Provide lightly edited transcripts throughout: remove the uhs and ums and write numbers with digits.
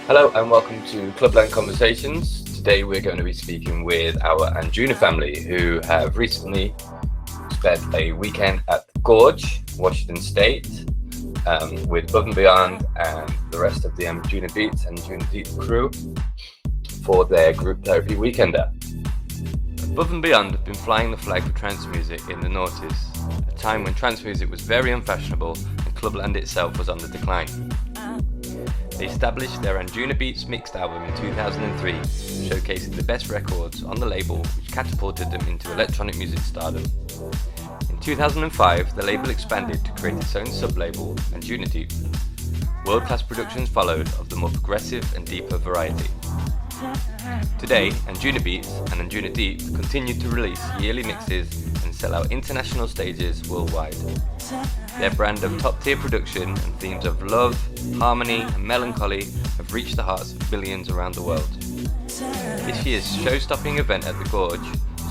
Hello and welcome to Clubland Conversations. Today we're going to be speaking with our Anjuna family who have recently spent a weekend at the Gorge, Washington State, with Above and Beyond and the rest of the Anjunabeats and Anjunadeep crew for their group therapy weekender. Above and Beyond have been flying the flag for trance music in the noughties, a time when trance music was very unfashionable and Clubland itself was on the decline. They established their Anjunabeats mixed album in 2003, showcasing the best records on the label, which catapulted them into electronic music stardom. In 2005, the label expanded to create its own sub-label, Anjunadeep. World-class productions followed of the more progressive and deeper variety. Today, Anjunabeats and Anjunadeep continue to release yearly mixes and sell out international stages worldwide. Their brand of top-tier production and themes of love, harmony and melancholy have reached the hearts of billions around the world. This year's show-stopping event at the Gorge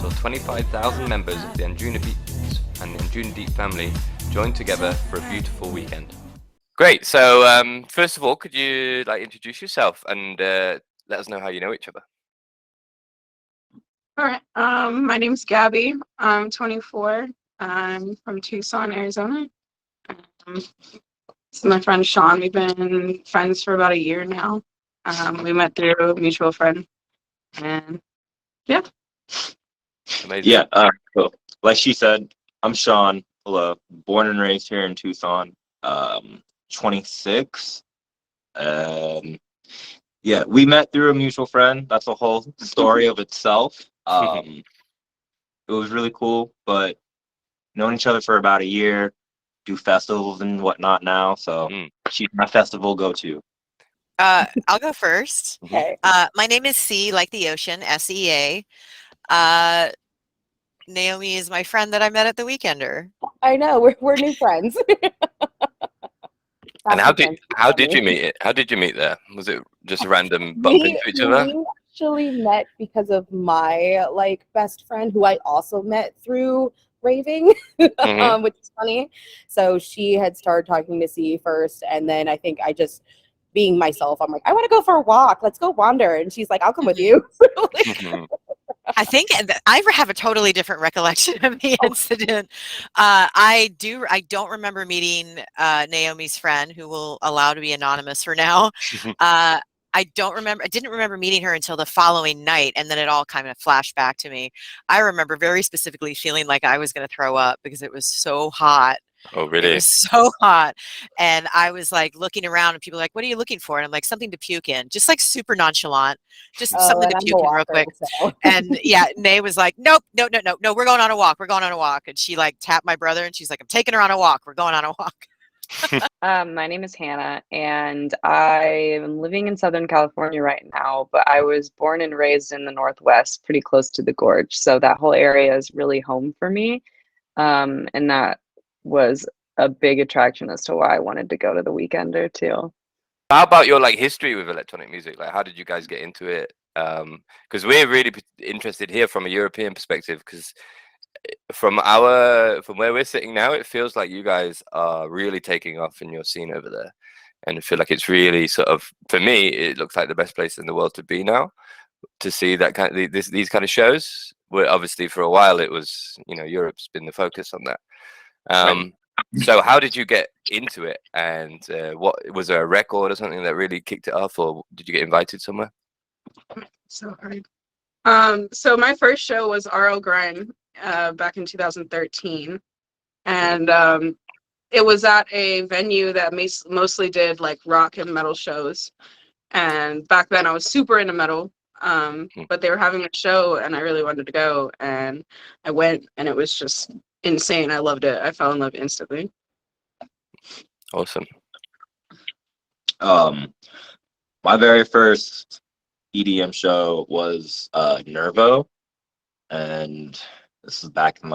saw 25,000 members of the Anjunabeats and the Anjunadeep family join together for a beautiful weekend. Great, so first of all, could you introduce yourself and let us know how you know each other? All right. My name's Gabby. I'm 24. I'm from Tucson, Arizona. This is my friend Sean. We've been friends for about a year now. We met through a mutual friend, and yeah. Amazing. Yeah. So, like she said, I'm Sean. Hello. Born and raised here in Tucson. 26. Yeah, we met through a mutual friend. That's a whole story of itself. It was really cool, but known each other for about a year, do festivals and whatnot now. So she's my festival go-to. I'll go first. Okay. My name is C, like the ocean, S-E-A. Naomi is my friend that I met at the Weekender. I know, we're new friends. And how did you meet it? How did you meet there? Was it just a random bump into each other? We actually met because of my best friend, who I also met through raving, which is funny. So she had started talking to C first, and then I think I just, being myself, I'm like, I want to go for a walk. Let's go wander. And she's like, I'll come with you. I think I have a totally different recollection of the incident. I don't remember meeting Naomi's friend, who will allow to be anonymous for now. I didn't remember meeting her until the following night, and then it all kind of flashed back to me. I remember very specifically feeling like I was going to throw up because it was so hot. Oh, really? It was so hot. And I was looking around, and people were like, what are you looking for? And I'm like, something to puke in, just super nonchalant, just something to puke in real quick. So. And yeah, Nay was like, nope, no, we're going on a walk. We're going on a walk. And she tapped my brother, and she's like, I'm taking her on a walk. We're going on a walk. My name is Hannah, and I am living in Southern California right now, but I was born and raised in the Northwest, pretty close to the Gorge. So that whole area is really home for me. And that was a big attraction as to why I wanted to go to the Weekender too. How about your history with electronic music? How did you guys get into it? Because we're really interested here from a European perspective, because from where we're sitting now, it feels like you guys are really taking off in your scene over there, and I feel like it's really sort of, for me, it looks like the best place in the world to be now, to see that kind of these kind of shows. Where obviously for a while it was, Europe's been the focus on that. So how did you get into it, and what was there a record or something that really kicked it off, or did you get invited somewhere? So hard. So my first show was RL Grind back in 2013, and it was at a venue that mostly did rock and metal shows. And back then I was super into metal, but they were having a show, and I really wanted to go, and I went, and it was just insane. I loved it. I fell in love instantly. Awesome. My very first EDM show was Nervo, and this is back in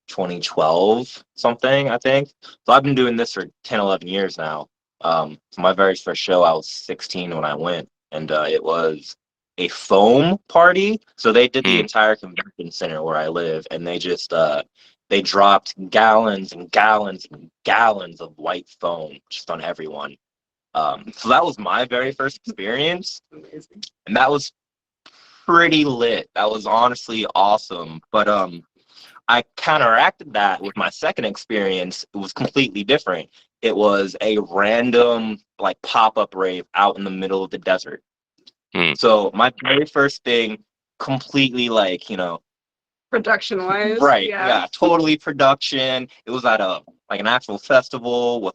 2012 something, I think. So I've been doing this for 10, 11 years now. So my very first show, I was 16 when I went, and it was a foam party. So they did the entire convention center where I live, and they just they dropped gallons and gallons and gallons of white foam just on everyone. So that was my very first experience, Amazing. and that was pretty lit. That was honestly awesome. But I counteracted that with my second experience. It was completely different. It was a random like pop-up rave out in the middle of the desert. So my very first thing, completely like, Production wise. right, Yeah. yeah, totally production. It was at an actual festival with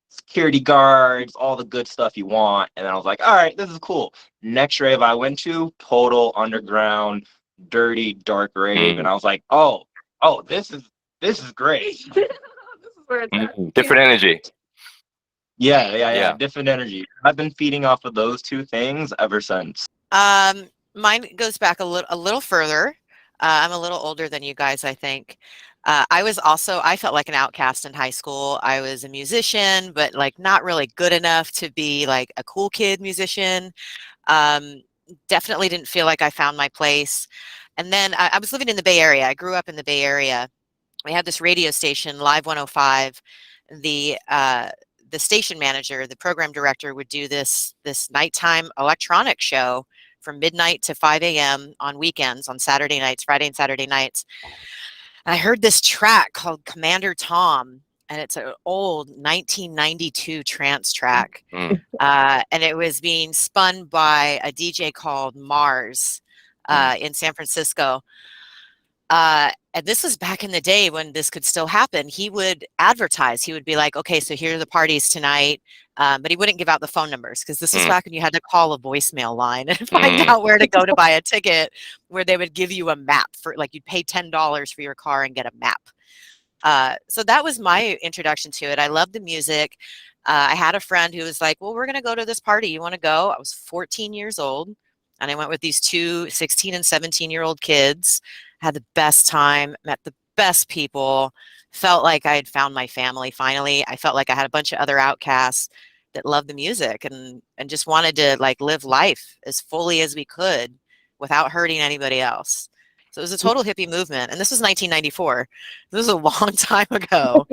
security guards, all the good stuff you want. And then I was like, all right, this is cool. Next rave I went to, total underground, dirty, dark rave. And I was like, oh, this is great. This is where it's at. Different energy. Yeah, different energy. I've been feeding off of those two things ever since. Mine goes back a little further. I'm a little older than you guys, I think. I felt like an outcast in high school. I was a musician, but like not really good enough to be like a cool kid musician. Definitely didn't feel like I found my place. And then I was living in the Bay Area. I grew up in the Bay Area. We had this radio station, Live 105. The station manager, the program director, would do this nighttime electronic show from midnight to 5 a.m. on weekends, on Saturday nights, Friday and Saturday nights. And I heard this track called Commander Tom, and it's an old 1992 trance track. And it was being spun by a DJ called Mars in San Francisco. And this was back in the day when this could still happen. He would advertise. He would be like, okay, so here are the parties tonight. But he wouldn't give out the phone numbers because this was back when you had to call a voicemail line and find out where to go to buy a ticket, where they would give you a map for like you'd pay $10 for your car and get a map. So that was my introduction to it. I loved the music. I had a friend who was like, well, we're going to go to this party. You want to go? I was 14 years old. And I went with these two 16 and 17-year-old kids. Had the best time, met the best people, felt like I had found my family finally. I felt like I had a bunch of other outcasts that loved the music and just wanted to like live life as fully as we could without hurting anybody else. So it was a total hippie movement. And this was 1994. This was a long time ago.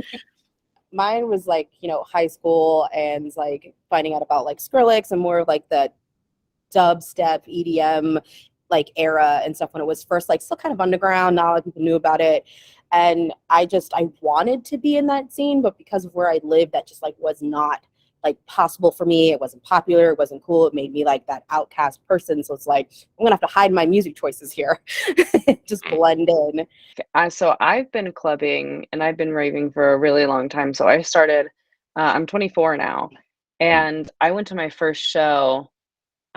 Mine was like, high school and like finding out about like Skrillex and more of like the dubstep, EDM like era and stuff when it was first like still kind of underground. Not a lot of people knew about it. And I wanted to be in that scene, but because of where I lived, that just like was not like possible for me. It wasn't popular. It wasn't cool. It made me like that outcast person. So it's like, I'm gonna have to hide my music choices here. Just blend in. So I've been clubbing and I've been raving for a really long time. So I started, I'm 24 now, and I went to my first show,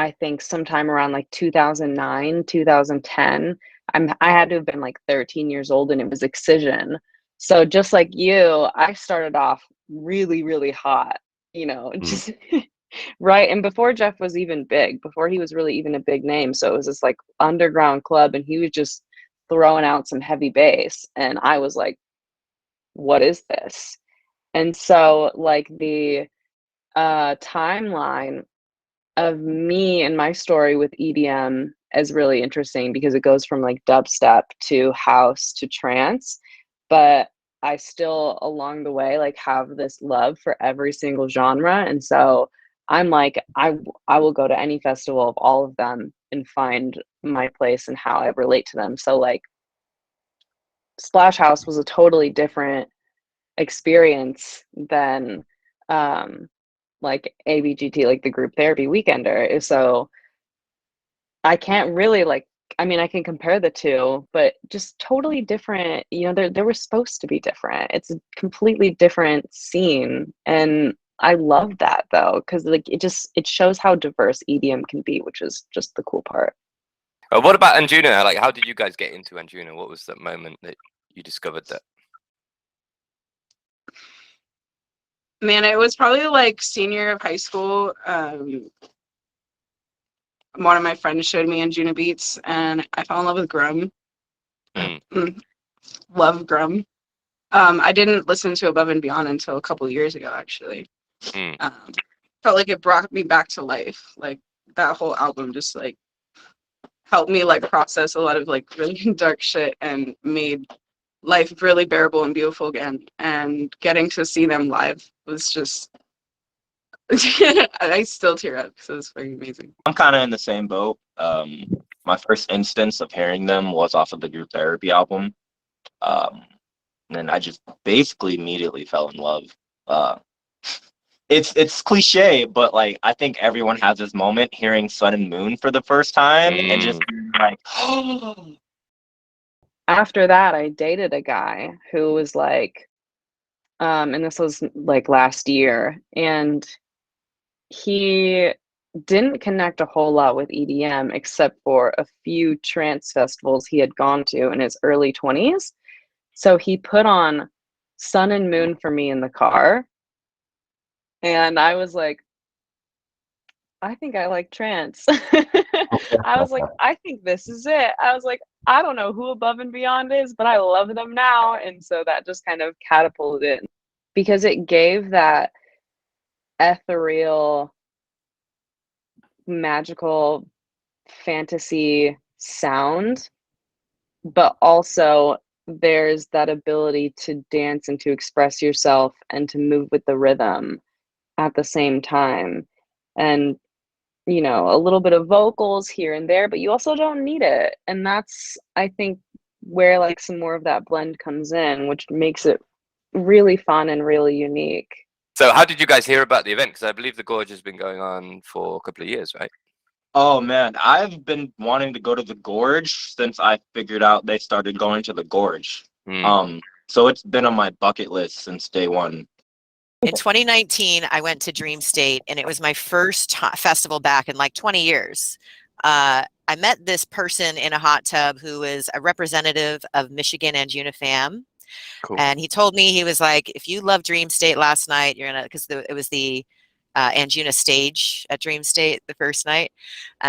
I think sometime around like 2009, 2010. I had to have been like 13 years old, and it was Excision. So just like you, I started off really, really hot, just right. And before Jeff was even big, before he was really even a big name. So it was this like underground club, and he was just throwing out some heavy bass. And I was like, what is this? And so like the timeline of me and my story with EDM is really interesting because it goes from like dubstep to house to trance, but I still along the way like have this love for every single genre. And so I'm like, I will go to any festival of all of them and find my place and how I relate to them. So like Splash House was a totally different experience than like ABGT, like the group therapy weekender. So I can't really I can compare the two, but just totally different. They were supposed to be different. It's a completely different scene. And I love that though, because like it shows how diverse EDM can be, which is just the cool part. What about Anjuna? Like, how did you guys get into Anjuna? What was that moment that you discovered that? Man, it was probably like senior year of high school. One of my friends showed me Anjunabeats, and I fell in love with Grum. Love Grum. I didn't listen to Above and Beyond until a couple years ago, actually. Felt like it brought me back to life. Like that whole album just like helped me like process a lot of like really dark shit and made life really bearable and beautiful again. And getting to see them live was just I still tear up because it was fucking amazing. I'm kind of in the same boat. My first instance of hearing them was off of the Group Therapy album. And I just basically immediately fell in love. Uh, it's cliche, but like I think everyone has this moment hearing Sun and Moon for the first time and just being like, oh. After that, I dated a guy who was like, and this was like last year, and he didn't connect a whole lot with EDM except for a few trance festivals he had gone to in his early 20s. So he put on Sun and Moon for me in the car. And I was like, I think I like trance. I was like, I think this is it. I was like, I don't know who Above and Beyond is, but I love them now. And so that just kind of catapulted it because it gave that ethereal, magical fantasy sound, but also there's that ability to dance and to express yourself and to move with the rhythm at the same time. And you know, a little bit of vocals here and there, but you also don't need it. And that's, I think, where like some more of that blend comes in, which makes it really fun and really unique. So how did you guys hear about the event? Because I believe the Gorge has been going on for a couple of years, right? Oh man, I've been wanting to go to the Gorge since I figured out they started going to the Gorge. So it's been on my bucket list since day one. In 2019, I went to Dream State, and it was my first festival back in like 20 years. I met this person in a hot tub who is a representative of Michigan Anjuna fam. Cool. And he told me, he was like, if you love Dream State last night, you're gonna, because it was the Anjuna stage at Dream State the first night.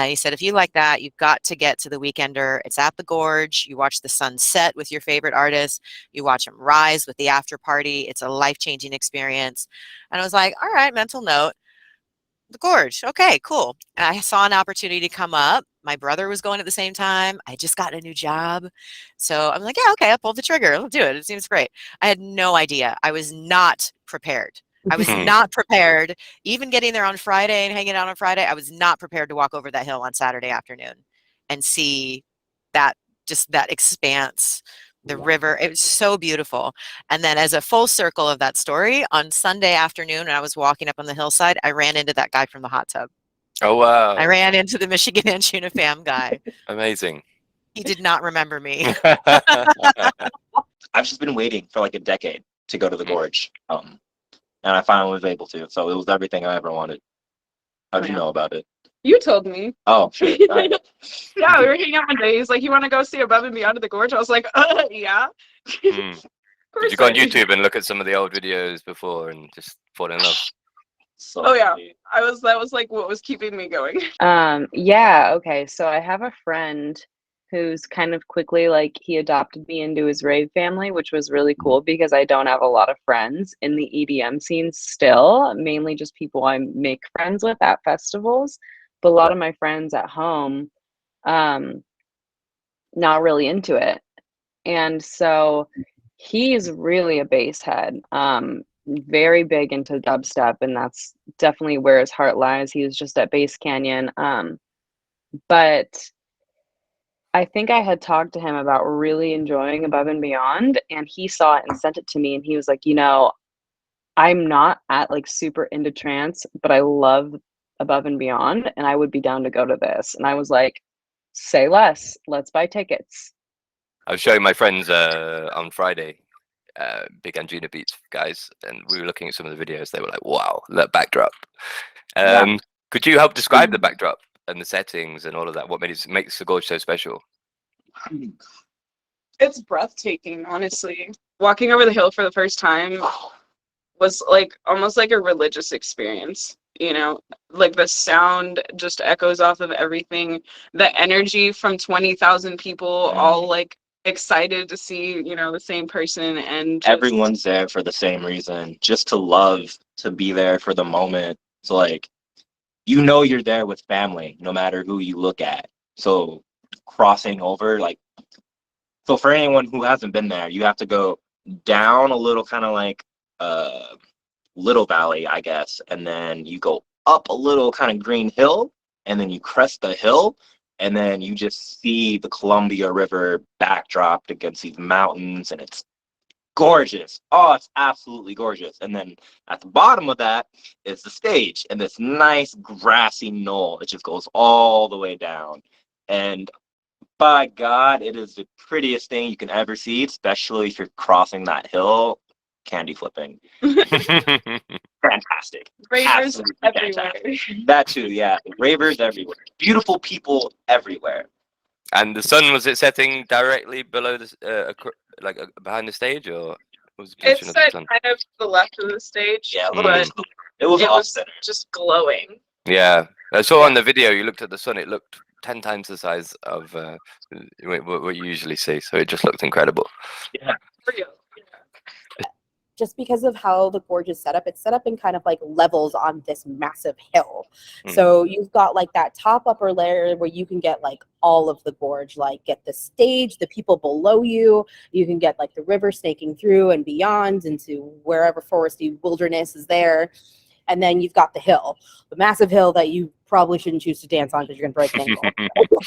He said, if you like that, you've got to get to the Weekender. It's at the Gorge. You watch the sun set with your favorite artists. You watch them rise with the after party. It's a life-changing experience. And I was like, all right, mental note, the Gorge. Okay, cool. And I saw an opportunity to come up. My brother was going at the same time. I just got a new job. So I'm like, yeah, okay, I'll pull the trigger. I'll do it. It seems great. I had no idea. I was not prepared. I was not prepared. Even getting there on Friday and hanging out on Friday, I was not prepared to walk over that hill on Saturday afternoon and see that, just that expanse, the river. It was so beautiful. And then as a full circle of that story, on Sunday afternoon, when I was walking up on the hillside, I ran into that guy from the hot tub. Oh, wow. I ran into the Michigan Anjuna fam guy. Amazing. He did not remember me. I've just been waiting for like a decade to go to the Gorge. And I finally was able to. So it was everything I ever wanted. How'd you know about it? You told me. Oh, shit. Right. Yeah, we were hanging out one day. He's like, you want to go see Above and Beyond the Gorge? I was like, yeah. Did you go on YouTube and look at some of the old videos before and just fall in love? So yeah, that was like what was keeping me going. Yeah, okay. So I have a friend who's kind of quickly, like, he adopted me into his rave family, which was really cool because I don't have a lot of friends in the EDM scene still, mainly just people I make friends with at festivals. But a lot of my friends at home, not really into it. And so he's really a bass head, very big into dubstep, and that's definitely where his heart lies. He was just at Bass Canyon. But I think I had talked to him about really enjoying Above and Beyond, and he saw it and sent it to me, and he was like, you know, I'm not at like super into trance, but I love Above and Beyond, and I would be down to go to this. And I was like, say less, let's buy tickets. I was showing my friends on Friday, big Anjunabeats guys, and we were looking at some of the videos. They were like, wow, that backdrop. Could you help describe the backdrop and the settings and all of that? What makes the Gorge so special? It's breathtaking, honestly. Walking over the hill for the first time was like almost like a religious experience, you know, like the sound just echoes off of everything. The energy from 20,000 people all like excited to see, you know, the same person, and just... everyone's there for the same reason, just to love, to be there for the moment. So like, you know, you're there with family no matter who you look at. So crossing over, like, so for anyone who hasn't been there, you have to go down a little, kind of like little valley, I guess, and then you go up a little kind of green hill, and then you crest the hill, and then you just see the Columbia River backdropped against these mountains, and it's gorgeous. Oh, it's absolutely gorgeous. And then at the bottom of that is the stage and this nice grassy knoll that just goes all the way down. And by God, it is the prettiest thing you can ever see, especially if you're crossing that hill. Candy flipping. Fantastic. Ravers Absolutely everywhere. fantastic. That too, yeah. Ravers everywhere. Beautiful people everywhere. And the sun, was it setting directly below the behind the stage, or was the It position of the set sun? kind of to the left of the stage, Yeah, but it was it off was center. just glowing. Yeah, I saw on the video you looked at the sun. It looked 10 times the size of what you usually see. So it just looked incredible. Yeah. Real. Just because of how the gorge is set up, it's set up in kind of like levels on this massive hill. So you've got like that top upper layer where you can get like all of the gorge, like get the stage, the people below you. You can get like the river snaking through and beyond into wherever foresty wilderness is there. And then you've got the hill, the massive hill that you probably shouldn't choose to dance on because you're going to break an ankle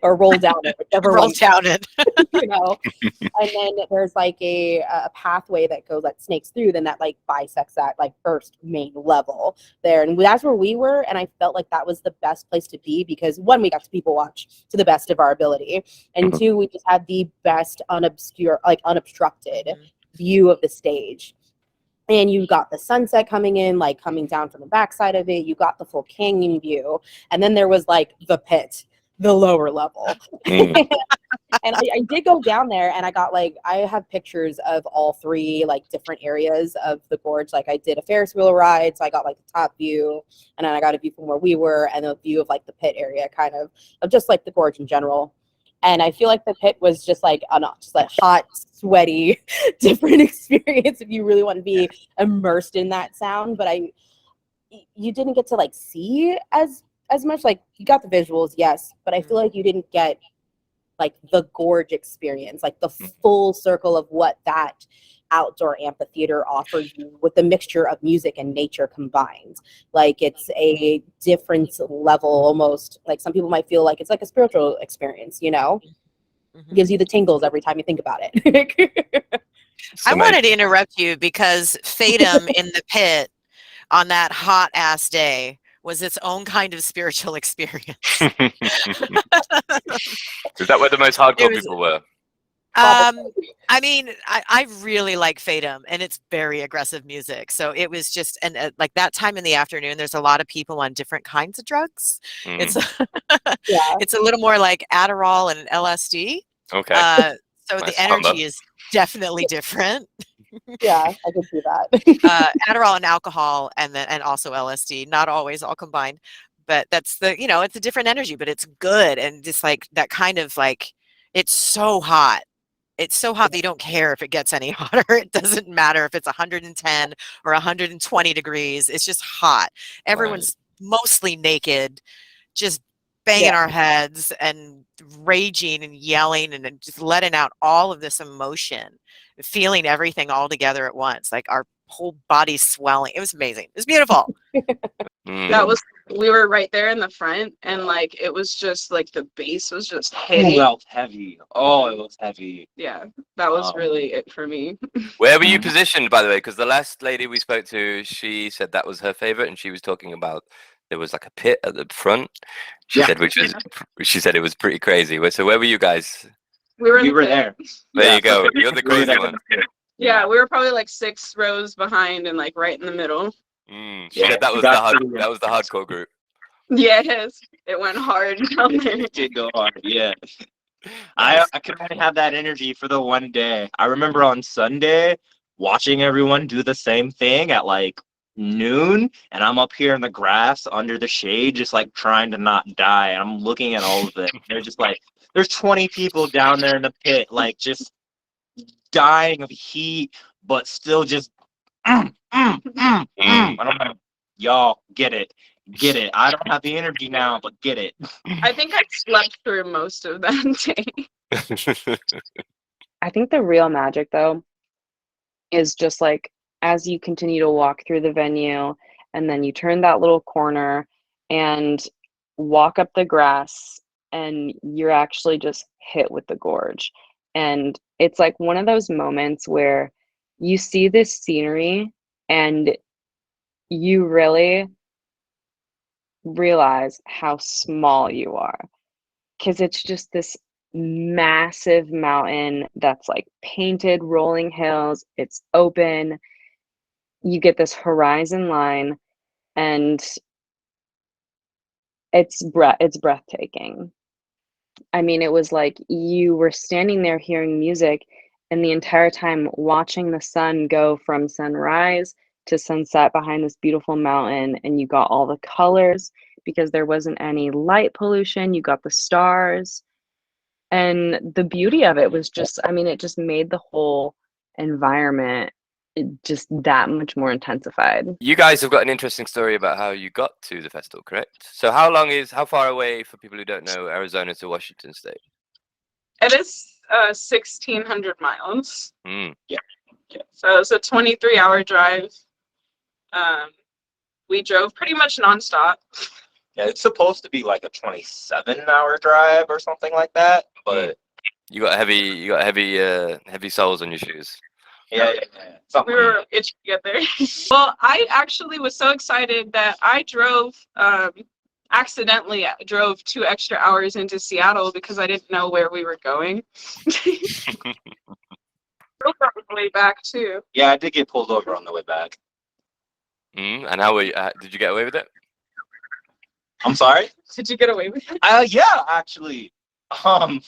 or roll down it. Whichever Roll one, down it. you know. And then there's like a pathway that snakes through, then that like bisects that like first main level there. And that's where we were. And I felt like that was the best place to be because one, we got to people watch to the best of our ability. And two, we just had the best unobstructed view of the stage. And you got the sunset coming in, like coming down from the backside of it. You got the full canyon view. And then there was like the pit, the lower level. And I did go down there and I got like, I have pictures of all three like different areas of the gorge. Like I did a Ferris wheel ride. So I got like the top view and then I got a view from where we were and a view of like the pit area kind of just like the gorge in general. And I feel like the pit was just like just like hot, sweaty, different experience if you really want to be immersed in that sound. But you didn't get to like see as much. Like you got the visuals, yes, but I feel like you didn't get like the gorge experience, like the full circle of what that outdoor amphitheater offers you with the mixture of music and nature combined. Like it's a different level, almost like some people might feel like it's like a spiritual experience, you know. Gives you the tingles every time you think about it. I wanted to interrupt you because Fatum in the pit on that hot ass day was its own kind of spiritual experience. Is that where the most hardcore people were? I mean, I really like Fatum, and it's very aggressive music. So it was just, and like that time in the afternoon, there's a lot of people on different kinds of drugs. It's it's a little more like Adderall and LSD. Okay. So Nice the energy is definitely different. Yeah, I could see that. Adderall and alcohol, and also LSD, not always all combined, but that's it's a different energy, but it's good, and just like that kind of like, it's so hot. It's so hot that you don't care if it gets any hotter. It doesn't matter if it's 110 or 120 degrees. It's just hot. Everyone's mostly naked, just banging our heads and raging and yelling and just letting out all of this emotion, feeling everything all together at once, like our whole body swelling. It was amazing. It was beautiful. We were right there in the front, and like it was just like the bass was just hitting. Oh, that was heavy. Oh, it was heavy. Yeah, that was really it for me. Where were you positioned, by the way? Because the last lady we spoke to, she said that was her favorite, and she was talking about there was like a pit at the front. She said it was pretty crazy. So where were you guys? We were there. There you go. You're the crazy one. Yeah, we were probably like 6 rows behind and like right in the middle. She said that was the hardcore group. Yes, it went hard down there. It did go hard, yeah. I could only have that energy for the one day. I remember on Sunday watching everyone do the same thing at like noon, and I'm up here in the grass under the shade just like trying to not die, and I'm looking at all of it. They're just like, there's 20 people down there in the pit like just dying of heat but still just and I'm like, y'all get it. I don't have the energy now, but get it. I think I slept through most of that day. I think the real magic though is just like as you continue to walk through the venue, and then you turn that little corner and walk up the grass, and you're actually just hit with the gorge. And it's like one of those moments where you see this scenery and you really realize how small you are, because it's just this massive mountain that's like painted rolling hills. It's open. You get this horizon line, and it's breathtaking. I mean, it was like you were standing there hearing music, and the entire time watching the sun go from sunrise to sunset behind this beautiful mountain, and you got all the colors because there wasn't any light pollution. You got the stars, and the beauty of it was just, I mean, it just made the whole environment just that much more intensified. You guys have got an interesting story about how you got to the festival, correct? So how far away, for people who don't know, Arizona to Washington State? It is 1,600 miles. Mm. Yeah. So it's a 23-hour drive. We drove pretty much nonstop. Yeah, it's supposed to be like a 27-hour drive or something like that, but You got heavy soles on your shoes. yeah. We were itching to get there. Well, I actually was so excited that I accidentally drove 2 extra hours into Seattle because I didn't know where we were going. Drove on the way back too. Yeah, I did get pulled over on the way back. And how were you, did you get away with it? I'm sorry? Did you get away with it? Yeah, actually. I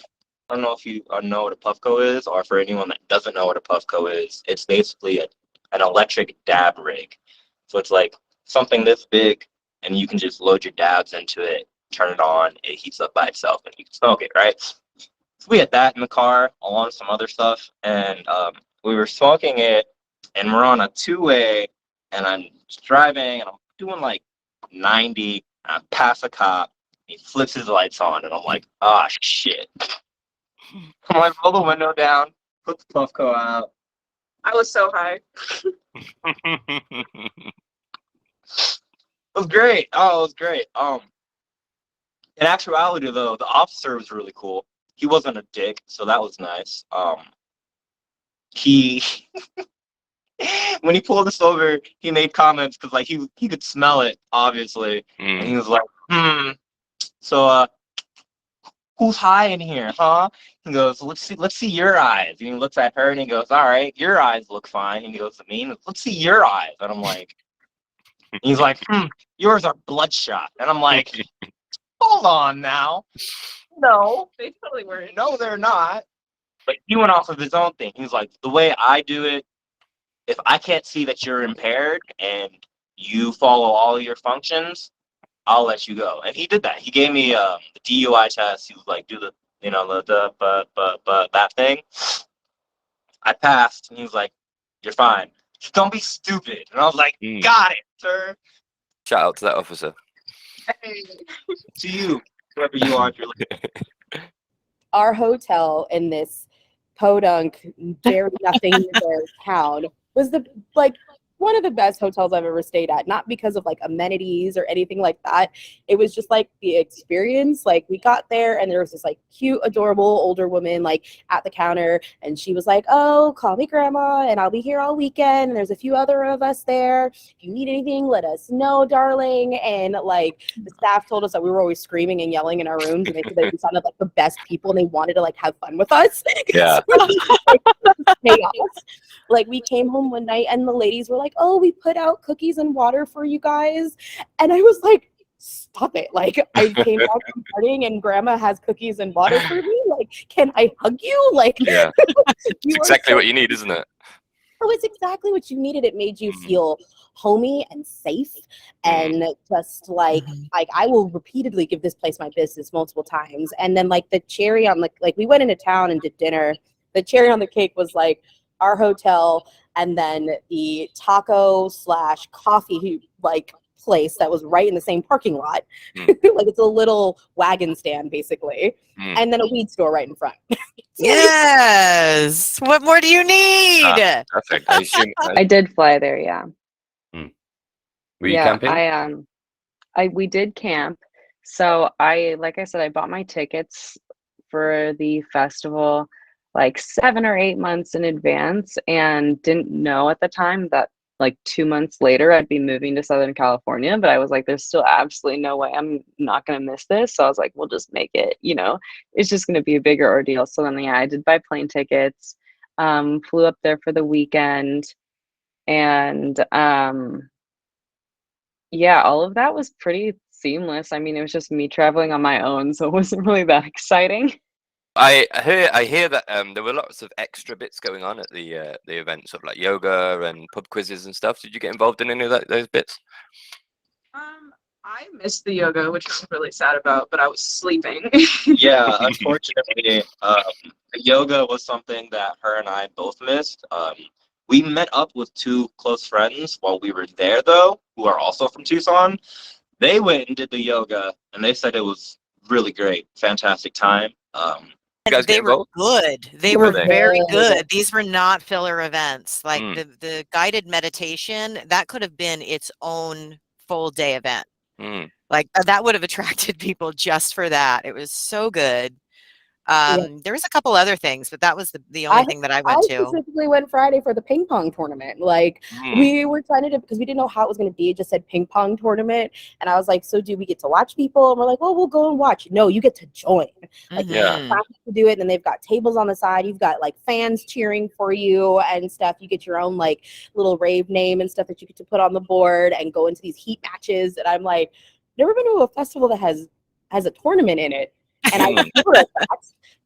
don't know if you know what a Puffco is, or for anyone that doesn't know what a Puffco is, it's basically an electric dab rig. So it's like something this big, and you can just load your dabs into it, turn it on, it heats up by itself, and you can smoke it, right? So we had that in the car, along with some other stuff, and we were smoking it, and we're on a 2-way, and I'm driving, and I'm doing like 90, and I pass a cop, he flips his lights on, and I'm like, ah, shit. I'm like, roll the window down, put the Puffco out. I was so high. It was great. Oh, it was great. In actuality, though, the officer was really cool. He wasn't a dick, so that was nice. He when he pulled us over, he made comments because like he could smell it, obviously, and he was like, so who's high in here, huh? He goes, let's see your eyes. And he looks at her and he goes, all right, your eyes look fine. And he goes to me, let's see your eyes. And I'm like, he's like, yours are bloodshot. And I'm like, hold on now. No, They totally weren't. no, they're not. But he went off of his own thing. He was like, the way I do it, if I can't see that you're impaired and you follow all of your functions, I'll let you go. And he did that. He gave me the DUI test. He was like, do the, that thing. I passed, and he was like, you're fine. Just don't be stupid. And I was like, got it, sir. Shout out to that officer. Hey. To you, whoever you are, if you're listening. Our hotel in this podunk, very nothing town was one of the best hotels I've ever stayed at. Not because of like amenities or anything like that. It was just like the experience. Like we got there and there was this like cute, adorable older woman like at the counter, and she was like, "Oh, call me grandma and I'll be here all weekend. And there's a few other of us there. If you need anything, let us know, darling." And like the staff told us that we were always screaming and yelling in our rooms, and they said that we sounded like the best people and they wanted to like have fun with us. Yeah. Chaos. Like we came home one night and the ladies were like, "Oh, we put out cookies and water for you guys." And I was like, stop it. Like I came out from partying and grandma has cookies and water for me. Like, can I hug you? Like, Yeah. It's exactly what you need, isn't it? Oh, it's exactly what you needed. It made you feel homey and safe, and just like I will repeatedly give this place my business multiple times. And then like the cherry on like we went into town and did dinner. The cherry on the cake was like our hotel, and then the taco / coffee like place that was right in the same parking lot. Mm. Like it's a little wagon stand basically. And then a weed store right in front. Yes. What more do you need? Perfect. I assume. I did fly there, yeah. Were you Yeah, camping? we did camp. So like I said, I bought my tickets for the festival like 7 or 8 months in advance and didn't know at the time that like 2 months later I'd be moving to Southern California. But I was like, there's still absolutely no way I'm not gonna miss this. So I was like, we'll just make it, it's just gonna be a bigger ordeal. So then yeah, I did buy plane tickets, flew up there for the weekend, and yeah, all of that was pretty seamless. I mean, it was just me traveling on my own, so it wasn't really that exciting. I hear that there were lots of extra bits going on at the event, sort of like yoga and pub quizzes and stuff. Did you get involved in any of those bits? I missed the yoga, which I'm really sad about, but I was sleeping. Yeah, unfortunately, the yoga was something that her and I both missed. We met up with 2 close friends while we were there, though, who are also from Tucson. They went and did the yoga, and they said it was really great, fantastic time. You guys get They were involved? good. They Were were they? very good. These were not filler events. Like Mm. the guided meditation, that could have been its own full day event. Mm. Like that would have attracted people just for that. It was so good. There was a couple other things, but that was the only thing that I went to. Specifically went Friday for the ping pong tournament. Like we were trying to do, because we didn't know how it was going to be. It just said ping pong tournament, and I was like, "So do we get to watch people?" And we're like, "Well, we'll go and watch." No, you get to join. Like Yeah. to do it, and they've got tables on the side. You've got like fans cheering for you and stuff. You get your own like little rave name and stuff that you get to put on the board and go into these heat matches. And I'm like, never been to a festival that has a tournament in it. And I remember that.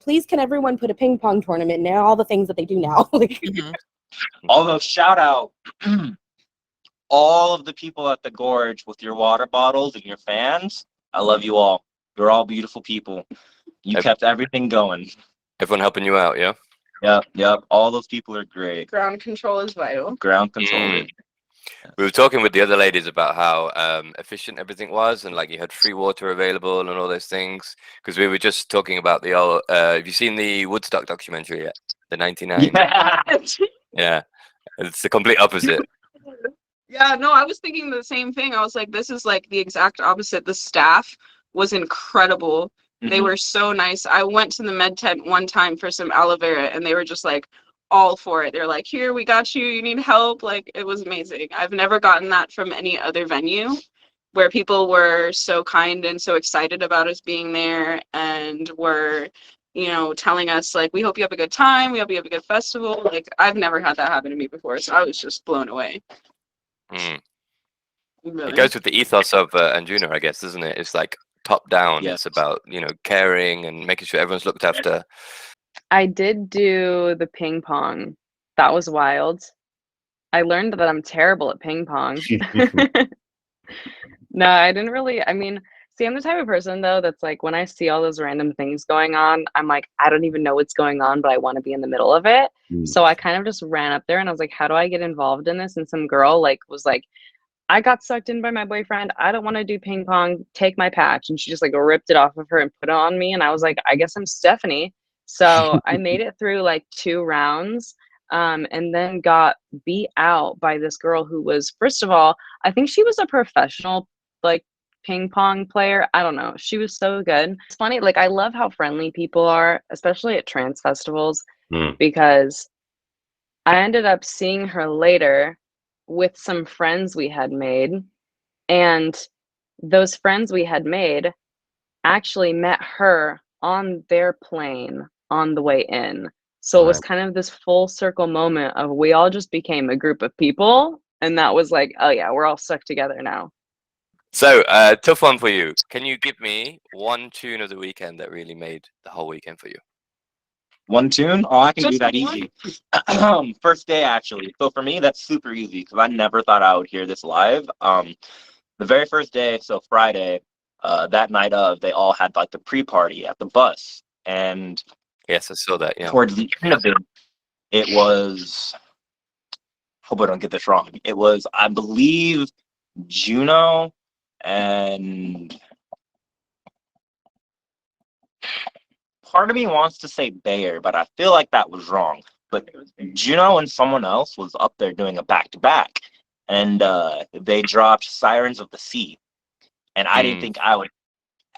Please, can everyone put a ping pong tournament and all the things that they do now? Although, shout out all of the people at the Gorge with your water bottles and your fans. I love you all. You're all beautiful people. You kept everything going. Everyone helping you out, yeah? Yep. All those people are great. Ground control is vital. Ground control. We were talking with the other ladies about how efficient everything was, and like you had free water available and all those things. Because we were just talking about the old. Have you seen the Woodstock documentary yet? The '99. Yeah, it's the complete opposite. Yeah, no, I was thinking the same thing. I was like, this is like the exact opposite. The staff was incredible. They were so nice. I went to the med tent one time for some aloe vera, and they were just like all for it. They're like, here, we got you. You need help. Like, it was amazing. I've never gotten that from any other venue where people were so kind and so excited about us being there and were, telling us like, we hope you have a good time. We hope you have a good festival. Like, I've never had that happen to me before. So I was just blown away. Really. It goes with the ethos of Anjuna, I guess, doesn't it? It's like top down. Yeah. It's about, caring and making sure everyone's looked after. I did do the ping pong. That was wild. I learned that I'm terrible at ping pong. No, I didn't really. I mean, see, I'm the type of person, though, that's like when I see all those random things going on, I'm like, I don't even know what's going on, but I want to be in the middle of it. So I kind of just ran up there and I was like, how do I get involved in this? And some girl was like, I got sucked in by my boyfriend. I don't want to do ping pong. Take my patch. And she just like ripped it off of her and put it on me. And I was like, I guess I'm Stephanie. So I made it through like 2 rounds, and then got beat out by this girl who was, first of all, I think she was a professional like ping pong player. I don't know. She was so good. It's funny. Like, I love how friendly people are, especially at trans festivals, because I ended up seeing her later with some friends we had made, and those friends we had made actually met her on their plane on the way in. So it was kind of this full circle moment of we all just became a group of people, and that was like, oh yeah, we're all stuck together now. So, tough one for you. Can you give me one tune of the weekend that really made the whole weekend for you? One tune? Oh, I can Just do that one? easy. First day, actually. So for me, that's super easy because I never thought I would hear this live. The very first day, so Friday, that night of, they all had like the pre-party at the bus. And Yes, I saw that, yeah. towards the end of it was, hope I don't get this wrong. It was, I believe, Juno and part of me wants to say Bayer, but I feel like that was wrong. But Juno and someone else was up there doing a back-to-back, and they dropped Sirens of the Sea. And I didn't think I would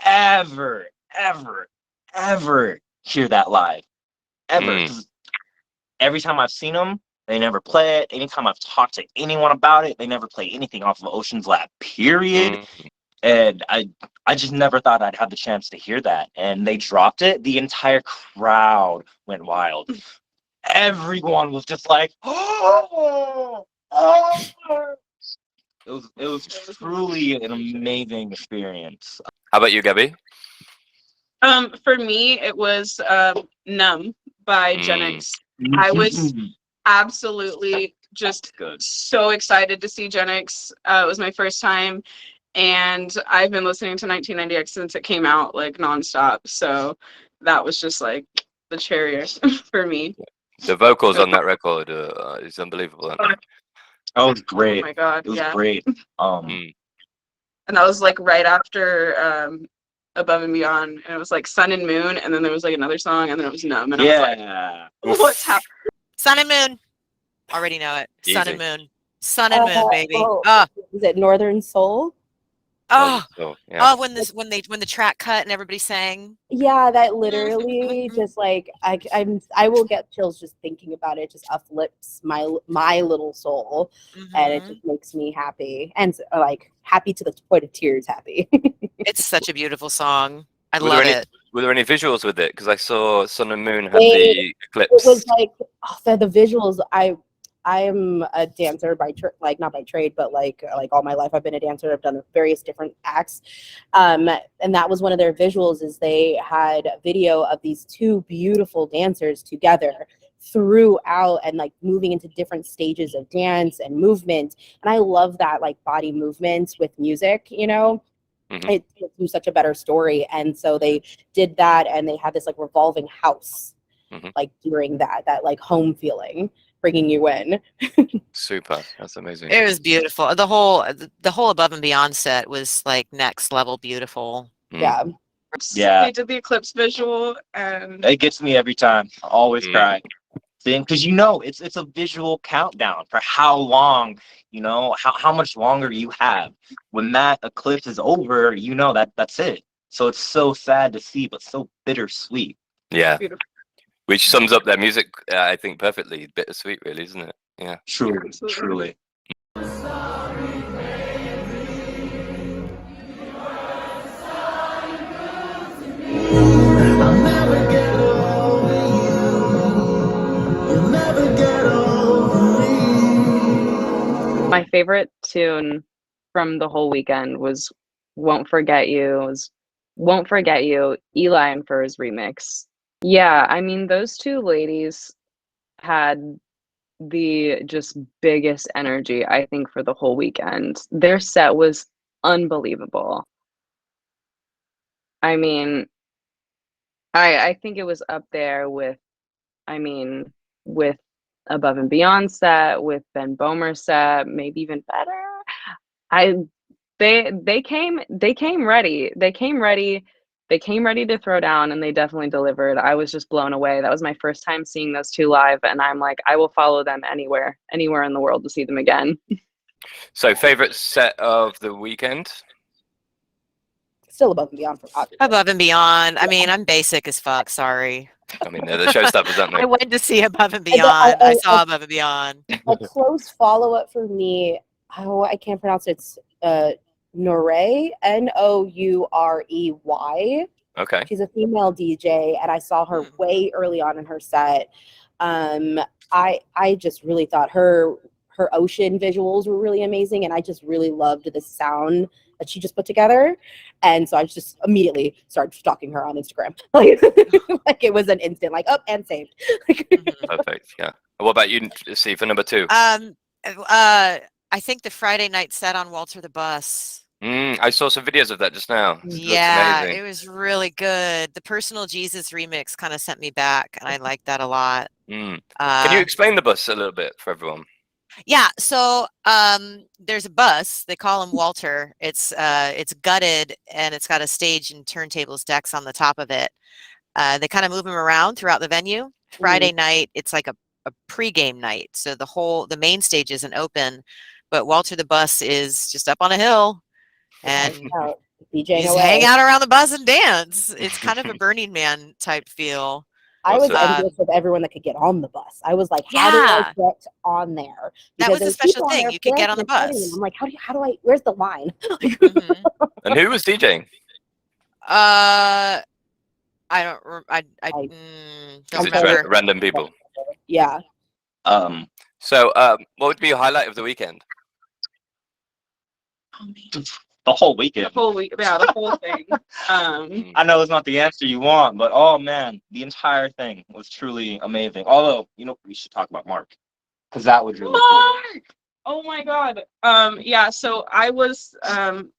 ever, ever, ever hear that live. Ever. 'Cause every time I've seen them, they never play it. Anytime I've talked to anyone about it, they never play anything off of Ocean's Lab, period. And I just never thought I'd have the chance to hear that. And they dropped it. The entire crowd went wild. Everyone was just like, oh, oh. It was truly an amazing experience. How about you, Gabby? For me, it was Numb by Gen X. I was absolutely just so excited to see Gen X. It was my first time, and I've been listening to 1990X since it came out, like, nonstop. So that was just like the cherry for me. The vocals on that record is unbelievable. Aren't they? Oh, it was great. Oh my God, It was yeah. great. And that was like right after Above and Beyond, and it was like Sun and Moon, and then there was like another song, and then it was Numb, and I was like, what's happening? Sun and Moon. Already know it. Sun Easy. and Moon. Sun and Moon, baby. Is it Northern Soul? Oh, yeah. when the track cut and everybody sang. Yeah, that literally just like I will get chills just thinking about it. Just uplifts my little soul, and it just makes me happy, and like happy to the point of tears happy. It's such a beautiful song. I love it. Were there any visuals with it? Because I saw Sun and Moon had the eclipse. It was like the visuals. I am a dancer by like not by trade, but like all my life I've been a dancer. I've done various different acts, and that was one of their visuals. Is they had a video of these two beautiful dancers together throughout and like moving into different stages of dance and movement. And I love that, like, body movements with music. You know, it gives you such a better story. And so they did that, and they had this like revolving house, like during that like home feeling, bringing you in. Super. That's amazing. It was beautiful. The whole Above and Beyond set was like next level beautiful. Yeah. They did the eclipse visual, and it gets me every time. I always cry. Because it's a visual countdown for how long, how much longer you have. When that eclipse is over, that's it. So it's so sad to see, but so bittersweet. Yeah. Beautiful. Which sums up their music, I think, perfectly. Bittersweet, really, isn't it? Yeah. Truly. My favorite tune from the whole weekend was Won't Forget You. Eli and Fur's remix. Yeah, I mean, those two ladies had the just biggest energy, I think, for the whole weekend. Their set was unbelievable. I mean, I think it was up there with Above and Beyond set, with Ben Bomer's set, maybe even better. They came ready. They came ready to throw down, and they definitely delivered. I was just blown away. That was my first time seeing those two live, and I'm like, I will follow them anywhere in the world to see them again. So, favorite set of the weekend? Still Above and Beyond for popular. Above and Beyond. I mean, I'm basic as fuck. Sorry. I mean, they're the showstoppers, aren't they? I went to see Above and Beyond. I saw Above and Beyond. A close follow-up for me. Oh, I can't pronounce it. It's Nourey, Nourey. Okay. She's a female DJ, and I saw her way early on in her set. I just really thought her ocean visuals were really amazing, and I just really loved the sound that she just put together. And so I just immediately started stalking her on Instagram. Like it was an instant, like, up and saved. Perfect. Yeah. What about you, C, for number 2? I think the Friday night set on Walter the Bus. I saw some videos of that just now. Yeah, it was really good. The Personal Jesus remix kind of sent me back, and I liked that a lot. Can you explain the bus a little bit for everyone? Yeah, so there's a bus. They call him Walter. It's gutted and it's got a stage and turntables decks on the top of it. They kind of move him around throughout the venue. Friday night, it's like a pregame night, so the main stage isn't open, but Walter the bus is just up on a hill and you DJing just away. hang out around the bus and dance. It's kind of a Burning Man type feel. I was Awesome. envious of everyone that could get on the bus. I was like, how do I Yeah. get on there? That Because was a there's special people on thing. there You could get on the dancing and partying, bus. and I'm like, how do I, where's the line? Mhm. And who was DJing? I don't. Don't Is it remember. random people? Yeah. So, what would be your highlight of the weekend? The whole The weekend. whole week, yeah, the whole thing. I know it's not the answer you want, but oh man, the entire thing was truly amazing. Although, we should talk about Mark, because that was really cool. Mark! Oh my God. Yeah, so I was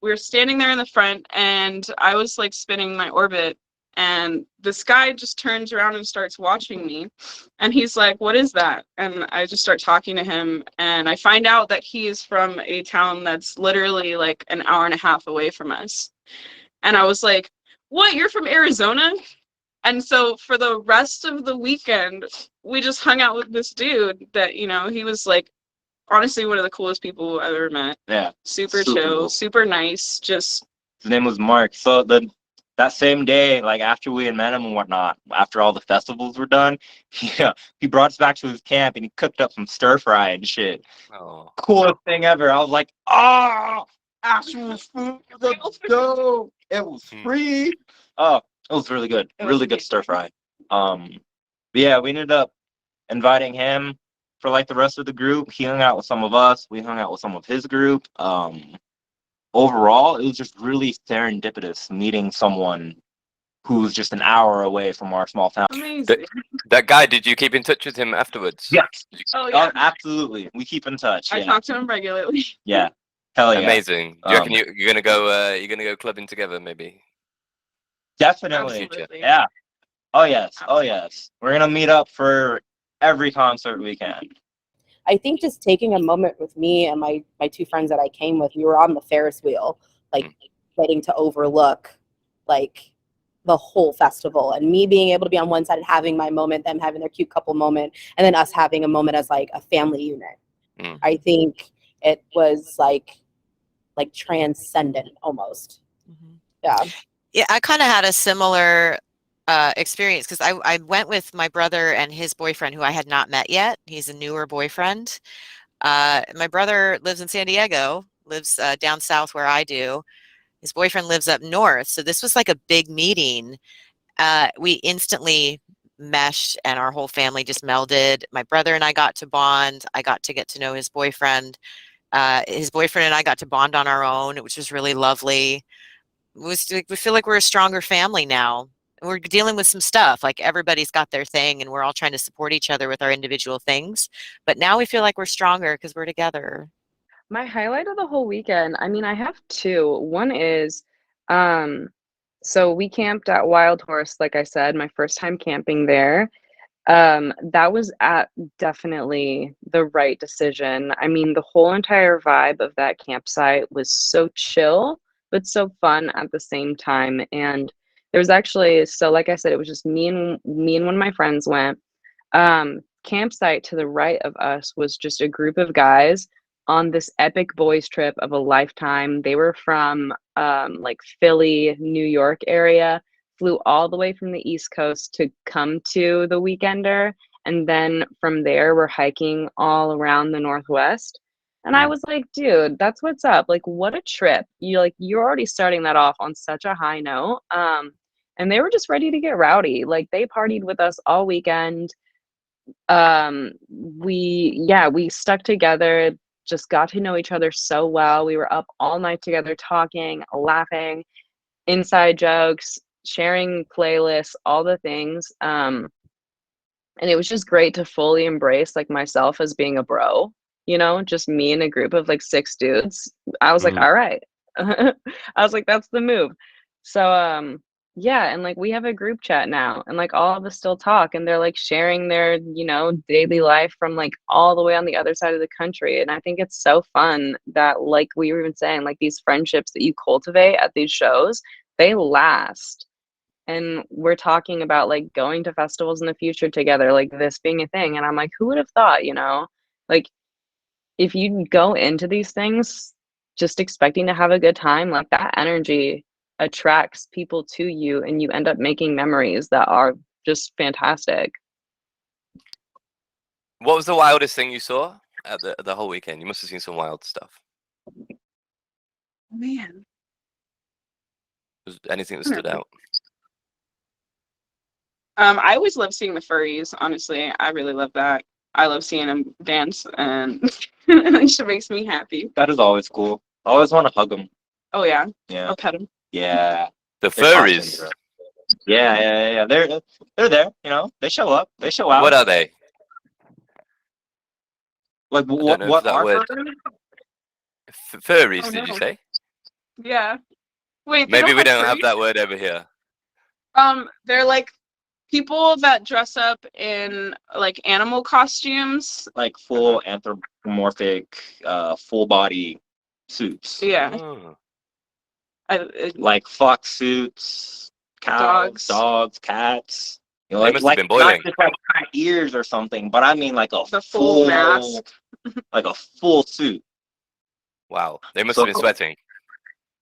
we were standing there in the front and I was like spinning my orbit and this guy just turns around and starts watching me and he's like, "What is that?" And I just start talking to him and I find out that he is from a town that's literally like an hour and a half away from us. And I was like, "What? You're from Arizona?" And so for the rest of the weekend, we just hung out with this dude that, he was like honestly one of the coolest people I've ever met. Yeah. Super Super chill, cool. super nice. Just His name was Mark. So that same day, like after we had met him and whatnot, after all the festivals were done, he brought us back to his camp and he cooked up some stir fry and shit. Oh, Coolest thing ever. I was like, oh, actual food. Let's go. It was free. Oh, it was really good. It was Really good amazing. stir fry. But yeah, we ended up inviting him for like the rest of the group. He hung out with some of us. We hung out with some of his group. Overall, it was just really serendipitous meeting someone who's just an hour away from our small town. amazing. that guy, did you keep in touch with him afterwards? Yes. Oh yeah. Absolutely. We keep in touch. I Yeah. talk to him regularly. Yeah. Hell yeah. Amazing. Do you reckon you're gonna go? You're gonna go clubbing together, maybe? Definitely. Absolutely. Yeah. Oh yes. Oh Absolutely. yes. We're gonna meet up for every concert we can. I think just taking a moment with me and my two friends that I came with, we were on the Ferris wheel, like getting to overlook like the whole festival and me being able to be on one side and having my moment, them having their cute couple moment, and then us having a moment as like a family unit. I think it was like transcendent almost. Yeah. Yeah, I kind of had a similar experience because I went with my brother and his boyfriend, who I had not met yet. He's a newer boyfriend. My brother lives in San Diego, lives down south where I do. His boyfriend lives up north. So this was like a big meeting. We instantly meshed and our whole family just melded. My brother and I got to bond. I got to get to know his boyfriend. His boyfriend and I got to bond on our own, which was really lovely. We feel like we're a stronger family now. We're dealing with some stuff, like everybody's got their thing and we're all trying to support each other with our individual things. But now we feel like we're stronger because we're together. My highlight of the whole weekend, I mean, I have two. One is, so we camped at Wild Horse, like I said, my first time camping there. That was definitely the right decision. I mean, the whole entire vibe of that campsite was so chill, but so fun at the same time. And there was actually, so like I said, it was just me and one of my friends went. Campsite to the right of us was just a group of guys on this epic boys trip of a lifetime. They were from like Philly, New York area, flew all the way from the East Coast to come to the Weekender. And then from there, we're hiking all around the Northwest. And I was like, dude, that's what's up. Like, what a trip. You're already starting that off on such a high note. And they were just ready to get rowdy. Like, they partied with us all weekend. We stuck together, just got to know each other so well. We were up all night together talking, laughing, inside jokes, sharing playlists, all the things. And it was just great to fully embrace like myself as being a bro, just me and a group of like 6 dudes. I was like, all right. I was like, that's the move. So Yeah, and like we have a group chat now, and like all of us still talk, and they're like sharing their, daily life from like all the way on the other side of the country. And I think it's so fun that, like we were even saying, like these friendships that you cultivate at these shows, they last. And we're talking about like going to festivals in the future together, like this being a thing. And I'm like, who would have thought, like if you go into these things just expecting to have a good time, like that energy attracts people to you and you end up making memories that are just fantastic. What was the wildest thing you saw at the whole weekend? You must have seen some wild stuff. Man. Was anything that stood out? I always love seeing the furries, honestly. I really love that. I love seeing them dance, and it just makes me happy. That is always cool. I always want to hug them. Oh, yeah. Yeah. I'll pet them. Yeah. The They're furries. awesome. Yeah. They're there. They show up. They show out. What are they? Like I don't know what that are word. furries? Furries, Oh, did you no. say? Yeah. Wait, they Maybe we don't furries? have that word over here. They're like people that dress up in like animal costumes. Like full anthropomorphic, full body suits. Yeah. Oh. Like fox suits, cows, dogs, cats. They must have been boiling. Not just like cat ears or something, but I mean like the full mask. like a full suit. Wow, they must have been sweating.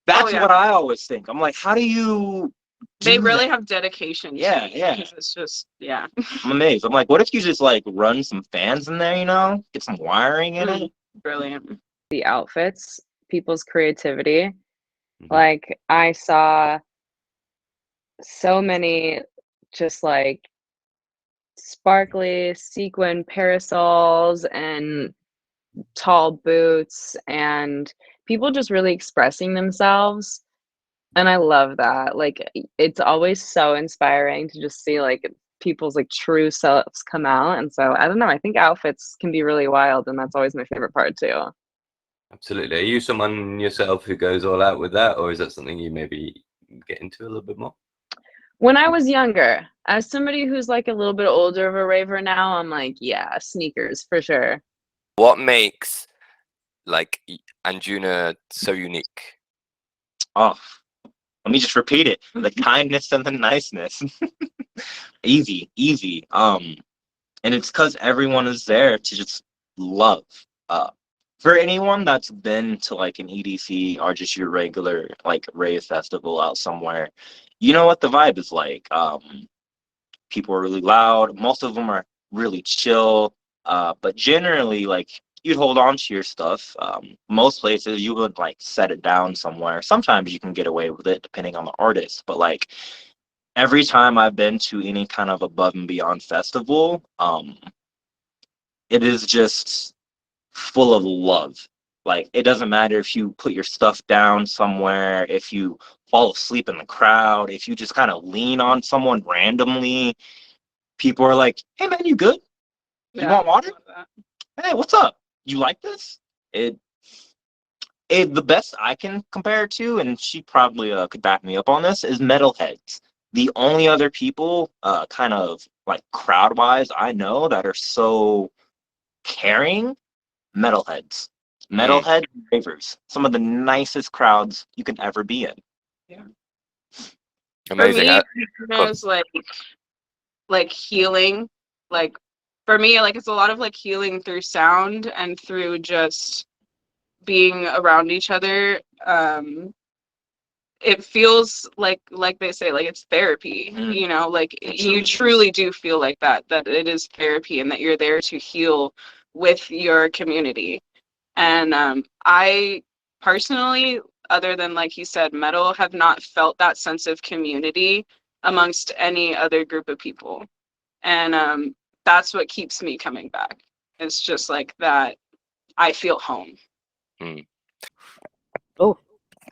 That's what I always think. I'm like, how do you They really have dedication. Yeah. It's just, yeah. I'm amazed. I'm like, what if you just like run some fans in there, get some wiring in it? Brilliant. The outfits, people's creativity. Like I saw so many just like sparkly sequin parasols and tall boots and people just really expressing themselves. And I love that. Like it's always so inspiring to just see like people's like true selves come out. And so I don't know, I think outfits can be really wild, and that's always my favorite part too. Absolutely. Are you someone yourself who goes all out with that, or is that something you maybe get into a little bit more? When I was younger, as somebody who's like a little bit older of a raver now, I'm like, yeah, sneakers for sure. What makes like Anjuna so unique? Oh, let me just repeat it. The kindness and the niceness. Easy. And it's because everyone is there to just love. For anyone that's been to like an EDC or just your regular like rave festival out somewhere, you know what the vibe is like. People are really loud. Most of them are really chill. But generally, like you'd hold on to your stuff. Most places you would like set it down somewhere. Sometimes you can get away with it depending on the artist. But like every time I've been to any kind of above and beyond festival, it is just full of love. Like it doesn't matter if you put your stuff down somewhere, if you fall asleep in the crowd, if you just kind of lean on someone randomly, people are like, hey man, you good? You want water? Hey, what's up? You like this? The best I can compare it to, and she probably could back me up on this, is metalheads. The only other people kind of like crowd wise I know that are so caring, metalheads. Metalhead ravers, some of the nicest crowds you can ever be in. Yeah. Amazing. For me, it's like healing. Like for me, like it's a lot of like healing through sound and through just being around each other. It feels like they say, like it's therapy, like you truly do feel like that it is therapy and that you're there to heal with your community. And I personally, other than like you said, metal, have not felt that sense of community amongst any other group of people. And that's what keeps me coming back. It's just like that I feel home. Oh,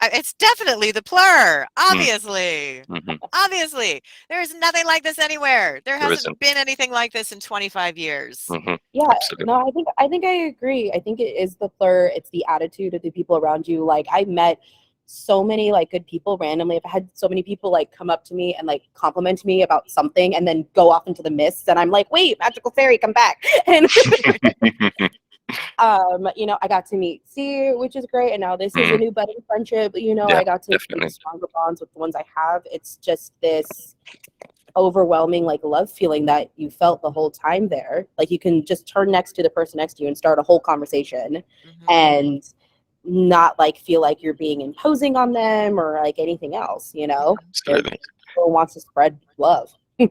It's definitely the plur, obviously. Obviously. There's nothing like this anywhere. There hasn't been anything like this in 25 years. Yeah, Absolutely. no, I think I agree. I think it is the plur. It's the attitude of the people around you. Like I met so many like good people randomly. I've had so many people like come up to me and like compliment me about something and then go off into the mists, and I'm like, wait, magical fairy, come back. And you know, I got to meet C, which is great, and now this is a new budding friendship. You know, Yeah, I got to definitely. make stronger bonds with the ones I have. It's just this overwhelming like love feeling that you felt the whole time there. Like you can just turn next to the person next to you and start a whole conversation, and not like feel like you're being imposing on them or like anything else, you know. Absolutely. Everyone wants to spread love. And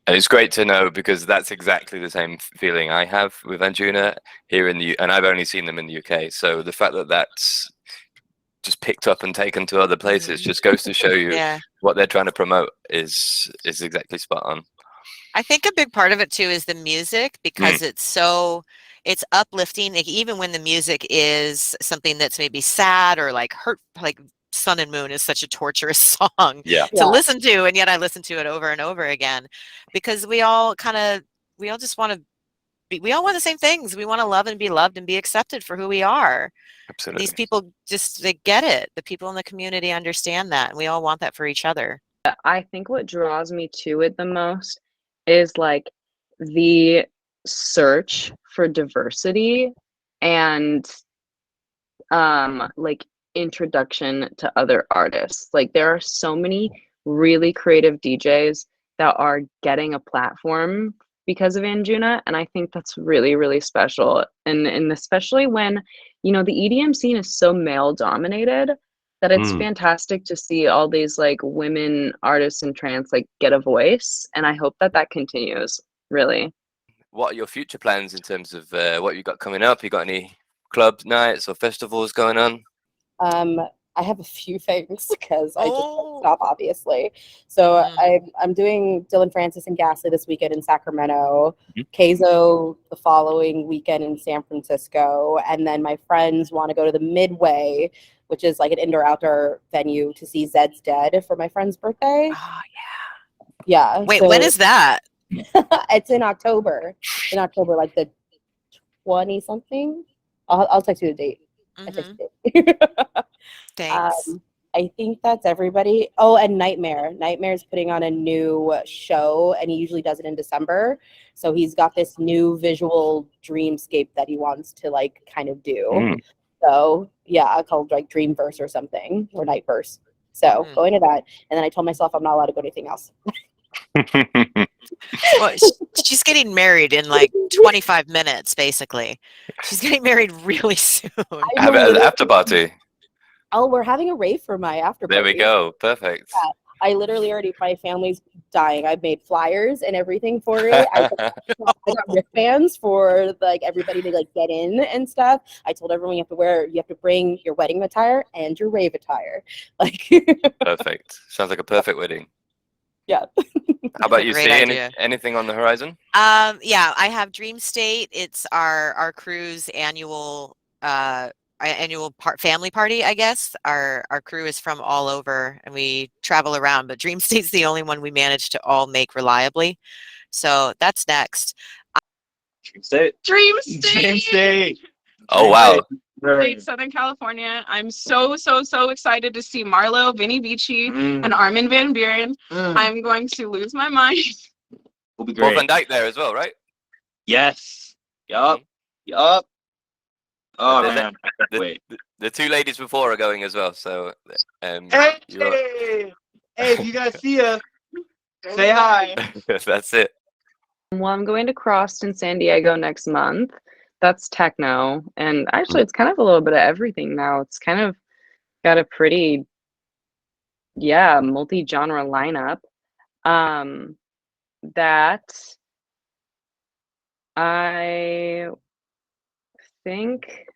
it's great to know, because that's exactly the same feeling I have with Anjuna here in the, and I've only seen them in the UK. So the fact that that's just picked up and taken to other places just goes to show you what they're trying to promote is exactly spot on. I think a big part of it too is the music, because it's uplifting. Like, even when the music is something that's maybe sad or like hurt, like Sun and Moon is such a torturous song to listen to, and yet I listen to it over and over again, because we all just want to be, we all want the same things. We want to love and be loved and be accepted for who we are. Absolutely. These people they get it. The people in the community understand that, and we all want that for each other. I think what draws me to it the most is like the search for diversity and like introduction to other artists. Like there are so many really creative DJs that are getting a platform because of Anjuna, and I think that's really, really special. And especially when, you know, the EDM scene is so male dominated, that it's fantastic to see all these like women artists in trance like get a voice, and I hope that that continues, really. What are your future plans in terms of what you got coming up? You got any club nights or festivals going on? I have a few things because I just can't stop, obviously. So I'm doing Dylan Francis and Ghastly this weekend in Sacramento, Keizo the following weekend in San Francisco, and then my friends want to go to the Midway, which is like an indoor-outdoor venue, to see Zed's Dead for my friend's birthday. Oh, yeah. Wait, so when is that? It's in October. In October, like the 20-something. I'll text you the date. I texted it. Thanks. I think that's everybody. Oh, and Nightmare's putting on a new show, and he usually does it in December. So he's got this new visual dreamscape that he wants to like kind of do. So yeah, called like Dreamverse or something, or Nightverse. So going to that, and then I told myself I'm not allowed to go to anything else. Well, she's getting married in like 25 minutes, basically. She's getting married really soon. Have it as an after party. Oh, we're having a rave for my after party. There we go. Perfect. Yeah, I literally already, my family's dying. I've made flyers and everything for it. I got wristbands for like everybody to like get in and stuff. I told everyone you have to bring your wedding attire and your rave attire. Like perfect. Sounds like a perfect wedding. Yeah. How about you, see anything on the horizon? Yeah, I have Dream State. It's our crew's annual family party, I guess. Our crew is from all over, and we travel around, but Dream State's the only one we managed to all make reliably. So that's next. Dream State. Oh wow. Southern California. I'm so excited to see Marlo, Vinny Vici, and Armin van Buuren. I'm going to lose my mind. Will be Paul great. Van Dyke there as well, right? Yes. Yup. Oh man, I can't wait. The two ladies before are going as well, so Hey, if you guys see us, say hi. That's it. Well, I'm going to Crossed in San Diego next month. That's techno, and actually it's kind of a little bit of everything now. It's kind of got a pretty multi-genre lineup. That I think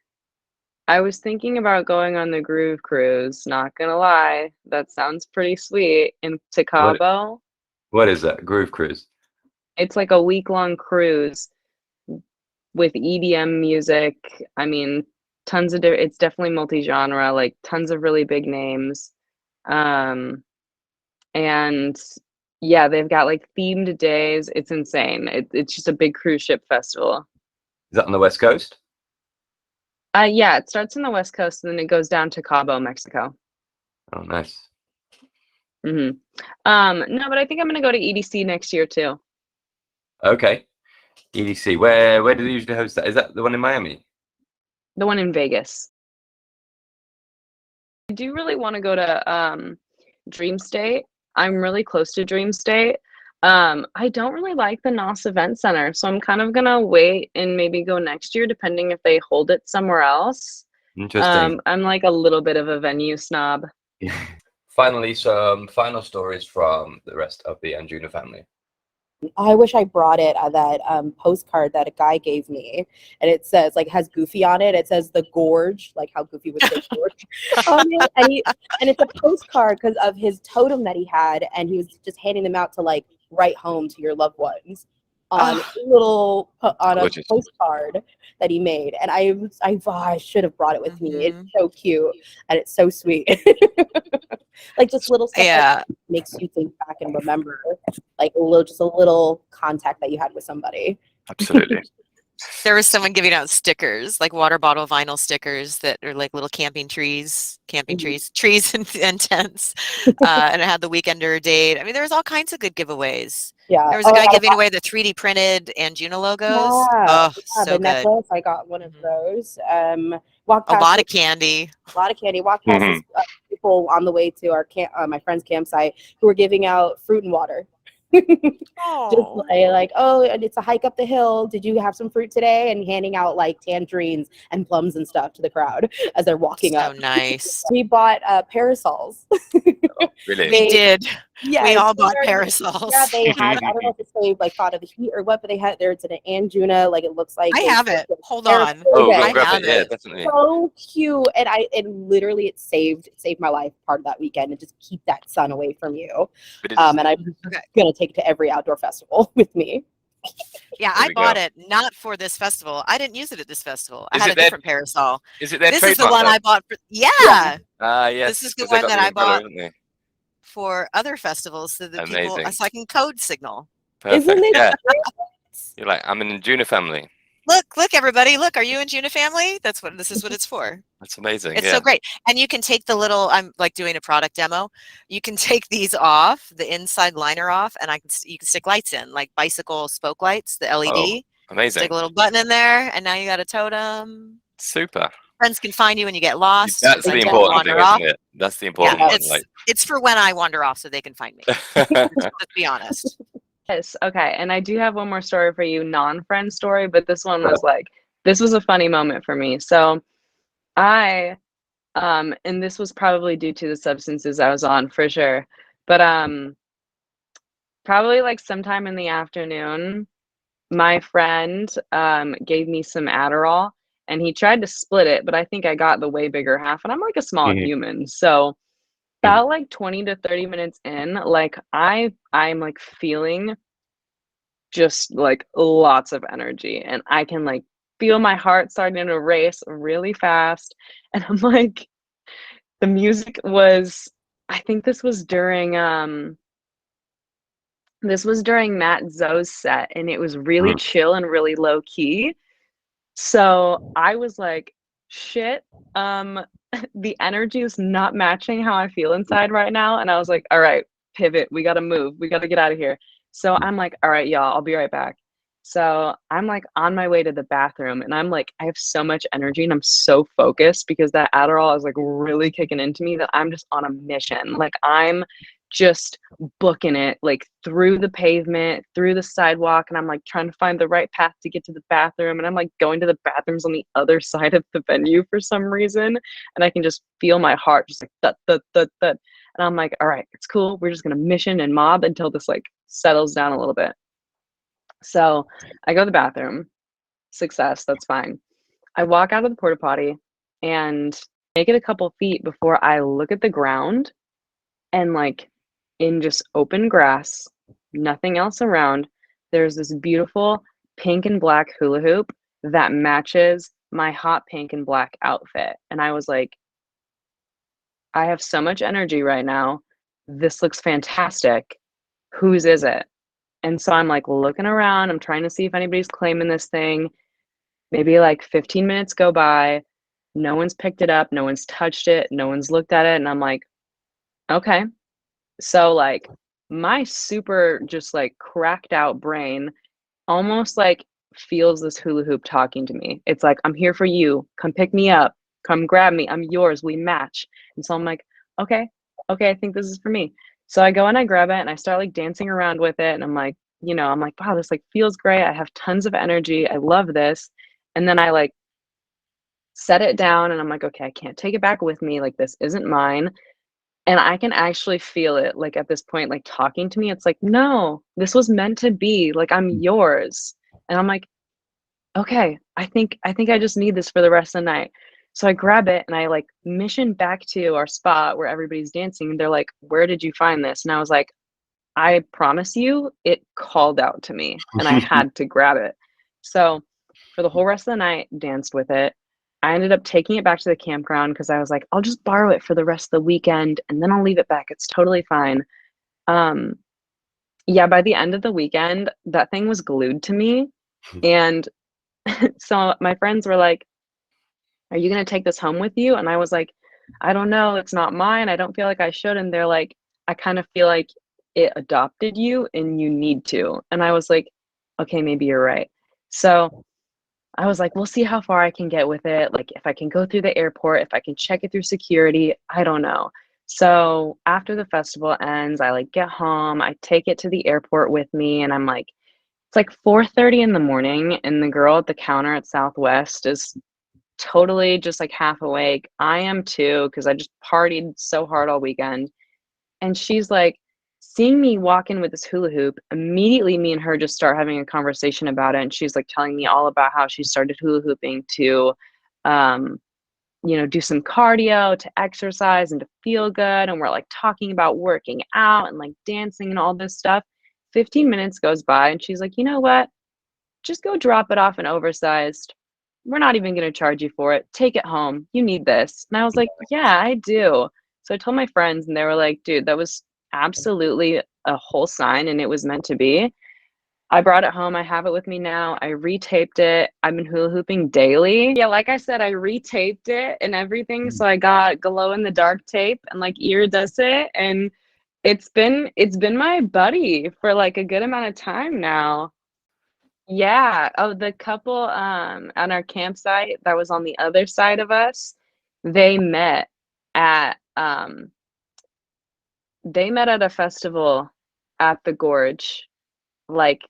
I was thinking about going on the Groove Cruise, not gonna lie. That sounds pretty sweet, into Cabo. What is that? Groove Cruise? It's like a week-long cruise with EDM music. I mean, tons of it's definitely multi-genre, like tons of really big names. And yeah, they've got like themed days. It's insane. It's just a big cruise ship festival. Is that on the West Coast? Yeah, it starts on the West Coast and then it goes down to Cabo, Mexico. Oh, nice. No, but I think I'm gonna go to EDC next year too. Okay. EDC. Where do they usually host that? Is that the one in Miami? The one in Vegas. I do really want to go to Dream State. I'm really close to Dream State. I don't really like the NOS Event Center, so I'm kind of gonna wait and maybe go next year, depending if they hold it somewhere else. Interesting. I'm like a little bit of a venue snob. Finally, some final stories from the rest of the Anjuna family. I wish I brought it, that postcard that a guy gave me, and it says, like, has Goofy on it. It says the Gorge, like how Goofy would say Gorge on it, and it's a postcard because of his totem that he had, and he was just handing them out to like write home to your loved ones on a postcard that he made, and I should have brought it with me. It's so cute and it's so sweet. Like just little stuff that makes you think back and remember, like a little contact that you had with somebody. Absolutely. There was someone giving out stickers, like water bottle vinyl stickers that are like little trees and tents. And it had the Weekender date. I mean, there was all kinds of good giveaways. Yeah. There was a guy giving away the 3D printed Anjuna logos. Yeah, So the good. necklace. I got one of those. A lot of candy. Walked past people on the way to our my friend's campsite who were giving out fruit and water. Just like, oh, and it's a hike up the hill. Did you have some fruit today? And handing out like tangerines and plums and stuff to the crowd as they're walking up. So nice. We bought parasols. Really? We did. Yeah, we all bought parasols. Yeah, they had. I don't know if they like thought of the heat or what, but they had there. It's an Anjuna. Like it looks like. I have it. Hold on. Oh, I grab have it. Yeah, it. definitely. So cute, and literally it saved my life part of that weekend, and just keep that sun away from you. And I'm gonna take it to every outdoor festival with me. Yeah, I bought it not for this festival. I didn't use it at this festival. I had a different parasol. Is it their This is the one I bought for, yes. This is the one that I bought for other festivals so that people, so I can code signal. Perfect. Isn't it? Yeah. You're like, I'm an Anjuna family. Look, everybody, look, are you Anjuna family? This is what it's for. That's amazing. It's so great. And you can take the little, I'm like doing a product demo. You can take these off, the inside liner off, and you can stick lights in, like bicycle spoke lights, the LED. Oh, amazing. Stick a little button in there, and now you got a totem. Super. Friends can find you when you get lost. That's the important thing, isn't it? That's the important one. It's for when I wander off so they can find me. Let's be honest. Yes, okay. And I do have one more story for you, non-friend story, but this one was like, this was a funny moment for me. So and this was probably due to the substances I was on for sure, but probably like sometime in the afternoon, my friend gave me some Adderall, and he tried to split it, but I think I got the way bigger half, and I'm like a small human. So about like 20 to 30 minutes in, like I'm like feeling just like lots of energy, and I can like feel my heart starting to race really fast. And I'm like, the music was, I think this was during Matt Zoe's set, and it was really chill and really low key. So I was like, shit, the energy is not matching how I feel inside right now. And I was like, all right, pivot, we gotta move, we gotta get out of here. So I'm like, all right, y'all, I'll be right back. So I'm like on my way to the bathroom, and I'm like, I have so much energy and I'm so focused because that Adderall is like really kicking into me that I'm just on a mission. Like I'm just booking it like through the pavement, through the sidewalk, and I'm like trying to find the right path to get to the bathroom, and I'm like going to the bathrooms on the other side of the venue for some reason, and I can just feel my heart just like thud, thud, thud, thud. And I'm like, all right, it's cool, we're just gonna mission and mob until this like settles down a little bit. So I go to the bathroom, success, that's fine. I walk out of the porta potty and make it a couple feet before I look at the ground, and like in just open grass, nothing else around, there's this beautiful pink and black hula hoop that matches my hot pink and black outfit. And I was like, I have so much energy right now. This looks fantastic. Whose is it? And so I'm like looking around, I'm trying to see if anybody's claiming this thing. Maybe like 15 minutes go by, no one's picked it up, no one's touched it, no one's looked at it, and I'm like, Okay. So like my super just like cracked out brain almost like feels this hula hoop talking to me. It's like, I'm here for you. Come pick me up. Come grab me. I'm yours. We match. And so I'm like, okay, I think this is for me. So I go and I grab it and I start like dancing around with it. And I'm like, I'm like, wow, this like feels great. I have tons of energy. I love this. And then I like set it down and I'm like, okay, I can't take it back with me. Like, this isn't mine. And I can actually feel it like at this point, like talking to me. It's like, no, this was meant to be. Like, I'm yours. And I'm like, okay, I think I just need this for the rest of the night. So I grab it and I like mission back to our spot where everybody's dancing. And they're like, where did you find this? And I was like, I promise you, it called out to me and I had to grab it. So for the whole rest of the night, danced with it. I ended up taking it back to the campground because I was like, I'll just borrow it for the rest of the weekend and then I'll leave it back. It's totally fine. Um, yeah, by the end of the weekend, that thing was glued to me. And so my friends were like, are you going to take this home with you? And I was like, I don't know. It's not mine. I don't feel like I should. And they're like, I kind of feel like it adopted you and you need to. And I was like, okay, maybe you're right. So I was like, we'll see how far I can get with it. Like, if I can go through the airport, if I can check it through security, I don't know. So after the festival ends, I like get home, I take it to the airport with me, and I'm like, it's like 4:30 in the morning, and the girl at the counter at Southwest is totally just like half awake. I am too, because I just partied so hard all weekend. And she's like, seeing me walk in with this hula hoop, immediately me and her just start having a conversation about it. And she's like telling me all about how she started hula hooping to, um, do some cardio, to exercise and to feel good. And we're like talking about working out and like dancing and all this stuff. 15 minutes goes by and she's like, you know what? Just go drop it off in Oversized. We're not even going to charge you for it. Take it home. You need this. And I was like, yeah, I do. So I told my friends and they were like, dude, that was absolutely a whole sign and it was meant to be. I brought it home. I have it with me now. I retaped it. I've been hula hooping daily. Yeah, like I said, I retaped it and everything. So I got glow in the dark tape and like iridescent, and it's been my buddy for like a good amount of time now. Yeah. Oh, the couple on our campsite that was on the other side of us, they met at a festival at the Gorge like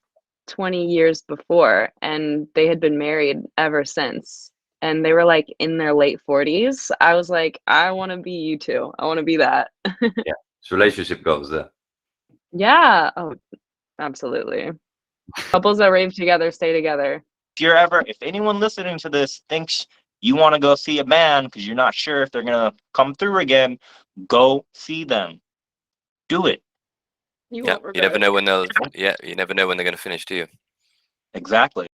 20 years before, and they had been married ever since. And they were like in their late 40s. I was like, I want to be you two. I want to be that. Yeah, it's relationship goals there. Yeah. Oh, absolutely. Couples that rave together stay together. If anyone listening to this thinks you want to go see a band because you're not sure if they're going to come through again, go see them. Do it. You Yeah, won't you never regret know when they'll. Yeah, you never know when they're going to finish, do you? Exactly.